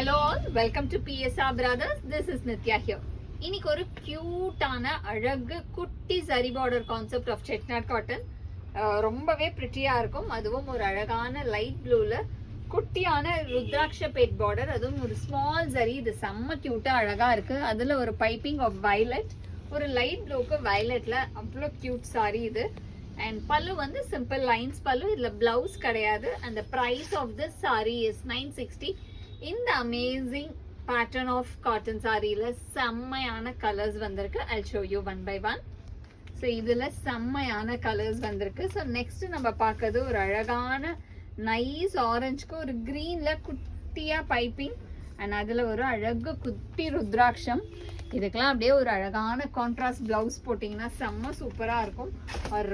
Hello all, welcome to PSR Brothers. This is Nitya here. இன்னைக்கு ஒரு கியூட்டான அழகு குட்டி சரி border concept of Chettinad cotton ரொம்பவே பிரிட்டியா இருக்கும். அதுவும் ஒரு அழகான லைட் ப்ளூல குட்டியான ருத்ராட்ச பெட் பார்டர், அதுவும் ஒரு ஸ்மால் சரி. இது செம்ம கியூட்டா அழகா இருக்கு. அதுல ஒரு பைப்பிங் ஆஃப் வயலட், ஒரு லைட் ப்ளூக்கு வயலட்ல அவ்வளோ கியூட் சாரி இது. அண்ட் பல்லு வந்து சிம்பிள் லைன்ஸ் பல்லு, இதுல பிளவுஸ் கிடையாது. And the price of this saree is 960. இந்த அமேசிங் பேட்டர்ன் ஆஃப் காட்டன் சாரியில செம்மையான கலர்ஸ் வந்திருக்கு. I'll show you one by one. So இதுல செம்மையான கலர்ஸ் வந்திருக்கு. ஸோ நெக்ஸ்ட் நம்ம பார்க்கறது ஒரு அழகான நைஸ் ஆரஞ்சுக்கு ஒரு கிரீன்ல குட்டியா பைப்பிங், அண்ட் அதுல ஒரு அழகு குட்டி ருத்ராட்சம். இதுக்கெல்லாம் அப்படியே ஒரு அழகான கான்ட்ராஸ்ட் பிளவுஸ் போட்டிங்கன்னா செம்ம சூப்பரா இருக்கும்.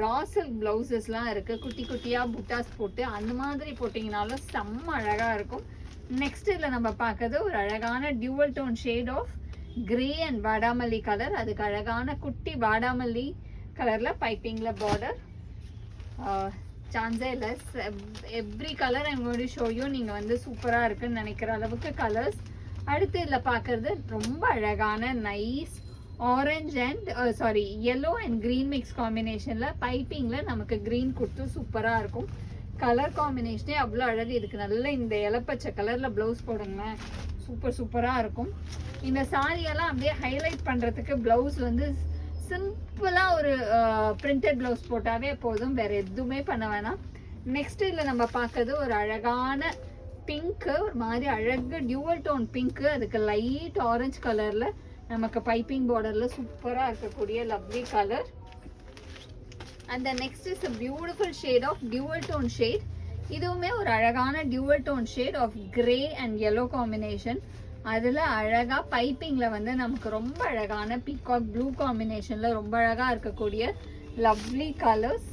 ரா சில்க் பிளவுசஸ்லாம் இருக்கு, குட்டி குட்டியா புட்டாஸ் போட்டு அந்த மாதிரி போட்டிங்கனாலும் செம்ம அழகா இருக்கும். நெக்ஸ்ட் இதில் நம்ம பார்க்கறது ஒரு அழகான dual tone shade of grey and வாடாமல்லி கலர். அதுக்கு அழகான குட்டி வாடாமல்லி கலர்ல பைப்பிங்ல பார்டர். சான்ஸே இல்லை, every colour I'm going to show you. நீங்க வந்து சூப்பரா இருக்குன்னு நினைக்கிற அளவுக்கு கலர்ஸ். அடுத்து இதில் பார்க்கறது ரொம்ப அழகான nice orange and yellow and green mix காம்பினேஷன்ல பைப்பிங்ல நமக்கு கிரீன் கொடுத்து சூப்பரா இருக்கும். கலர் காம்பினேஷனே அவ்வளோ அழகு. இதுக்கு நல்ல இந்த இலப்பச்சை கலர்ல பிளவுஸ் போடுங்களேன், சூப்பரா இருக்கும். இந்த சாரியெல்லாம் அப்படியே ஹைலைட் பண்றதுக்கு பிளவுஸ் வந்து சிம்பிளா ஒரு பிரிண்டட் பிளவுஸ் போட்டாவே போதும், வேற எதுவுமே பண்ண வேணாம். நெக்ஸ்ட் இதுல நம்ம பார்க்கறது ஒரு அழகான பிங்க், ஒரு மாதிரி அழகு டியூவல் டோன் பிங்க், அதுக்கு லைட் ஆரஞ்சு கலர்ல நமக்கு பைப்பிங் பார்டர்ல சூப்பரா இருக்கக்கூடிய lovely colour. And the next is a beautiful shade of dual tone shade. இதுவுமே ஒரு அழகான dual tone shade of grey and yellow combination. அதுல அழகா பைப்பிங்ல வந்து நமக்கு ரொம்ப அழகான பீகாக் ப்ளூ காம்பினேஷன்ல ரொம்ப அழகா இருக்கக்கூடிய லவ்லி கலர்ஸ்.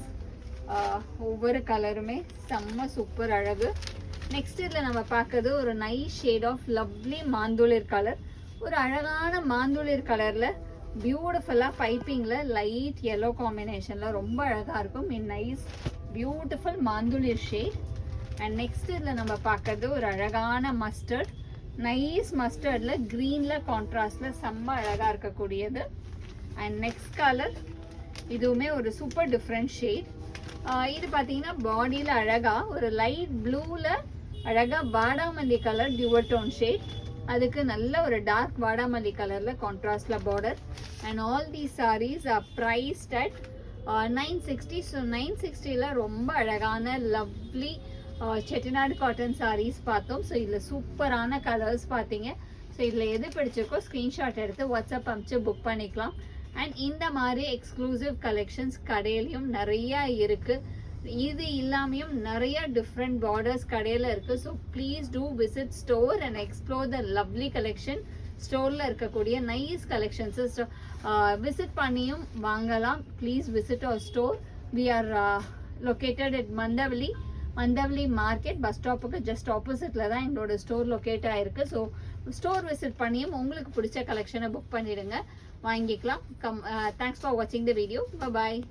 ஒவ்வொரு கலருமே செம்ம சூப்பர் அழகு. நெக்ஸ்ட் இதுல நம்ம பார்க்கறது ஒரு நைஸ் ஷேட் ஆஃப் லவ்லி மாந்துளிர் கலர், ஒரு அழகான மாந்துளிர் கலர்ல பியூட்டிஃபுல்லா பைப்பிங்ல லைட் yellow காம்பினேஷன்ல ரொம்ப அழகா இருக்கும். இன் நைஸ் பியூட்டிஃபுல் மாந்துளிர் ஷேட். அண்ட் நெக்ஸ்ட் இதுல நம்ம பார்க்கறது ஒரு அழகான மஸ்டர்ட், நைஸ் மஸ்டர்ட்ல கிரீன்ல கான்ட்ராஸ்ட்ல செம்ம அழகா இருக்கக்கூடியது. அண்ட் நெக்ஸ்ட் கலர் இதுவுமே ஒரு சூப்பர் டிஃப்ரெண்ட் ஷேட். இது பார்த்தீங்கன்னா பாடியில அழகா ஒரு லைட் ப்ளூல அழகா வாடாமல்லி கலர் டியூவல் டோன் ஷேட், அதுக்கு நல்ல ஒரு டார்க் வாடாமல்லி கலர்ல கான்ட்ராஸ்ட்ல border. And all these saris are priced at 960. So 960ல ரொம்ப அழகான லவ்லி செட்டிநாடு காட்டன் சாரீஸ் பார்த்தோம். ஸோ இதில் சூப்பரான கலர்ஸ் பார்த்தீங்க. ஸோ இதில் எது பிடிச்சிருக்கோ ஸ்க்ரீன்ஷாட் எடுத்து வாட்ஸ்அப் அனுப்பிச்சு புக் பண்ணிக்கலாம். அண்ட் இந்த மாதிரி எக்ஸ்க்ளூசிவ் கலெக்ஷன்ஸ் கடையிலையும் நிறைய இருக்கு. இது இல்லாமையும் நிறைய டிஃப்ரெண்ட் பார்டர்ஸ் கடையில் இருக்கு. So please do visit store and explore the lovely collection. ஸ்டோரில் இருக்கக்கூடிய நைஸ் கலெக்ஷன்ஸ் விசிட் பண்ணியும் வாங்கலாம். Please visit our store. We are located at Mandaveli market bus ஸ்டாப்புக்கு ஜஸ்ட் ஆப்போசிட்ல தான் எங்களோட ஸ்டோர் லொக்கேட் ஆயிருக்கு. ஸோ ஸ்டோர் விசிட் பண்ணியும் உங்களுக்கு பிடிச்ச கலெக்ஷனை புக் பண்ணிடுங்க, வாங்கிக்கலாம். தேங்க்ஸ் ஃபார் வாட்சிங் த வீடியோ. பாய்.